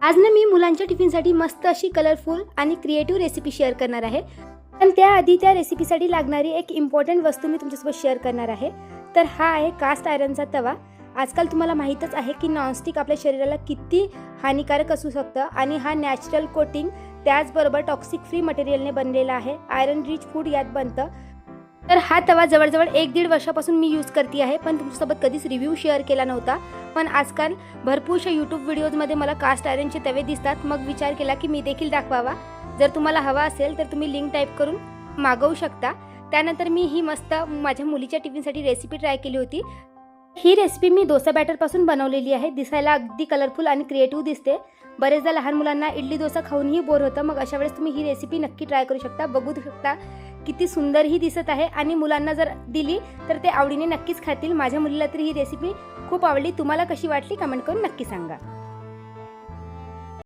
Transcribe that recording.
आज ना मी मुलांच्या टिफिनसाठी मस्त अशी कलरफुल आणि क्रिएटिव्ह रेसिपी शेअर करणार आहे। पण त्याआधी त्या रेसिपीसाठी लागणारी एक इम्पॉर्टंट वस्तू मी तुमच्यासोबत शेअर करणार आहे। तर हा आहे कास्ट आयरनचा तवा। आजकाल तुम्हाला माहीतच आहे की नॉनस्टिक आपल्या शरीराला किती हानिकारक असू शकतं आणि हा नॅचरल कोटिंग त्याचबरोबर टॉक्सिक फ्री मटेरियलने बनलेला आहे। आयरन रिच फूड यात बनतं। तर हा तवा जवळजवळ 1-1.5 वर्षापासून मी यूज करते आहे, पण तुमच्यासोबत कधीच रिव्ह्यू शेअर केला नव्हता। पण आजकाल भरपूरशा यूट्यूब व्हिडिओजमध्ये मला कास्ट आयरनचे तवे दिसतात, मग विचार केला की मी देखील दाखवावा। जर तुम्हाला हवा असेल तर तुम्ही लिंक टाईप करून मागवू शकता। त्यानंतर मी ही मस्त माझ्या मुलीच्या टिफिनसाठी रेसिपी ट्राय केली होती। ही रेसिपी मी डोसा बॅटरपासून बनवलेली आहे। दिसायला अगदी कलरफुल आणि क्रिएटिव्ह दिसते। बरेचदा लहान मुलांना इडली डोसा खाऊनही बोर होतं, मग अशा वेळेस तुम्ही ही रेसिपी नक्की ट्राय करू शकता। बघू शकता किती सुंदर ही दिसत आहे आणि मुलांना जर दिली तर ते आवडीने नक्कीच खातील। माझ्या मुलीला तर ही रेसिपी खूप आवडली। तुम्हाला कशी वाटली कमेंट करून नक्की सांगा।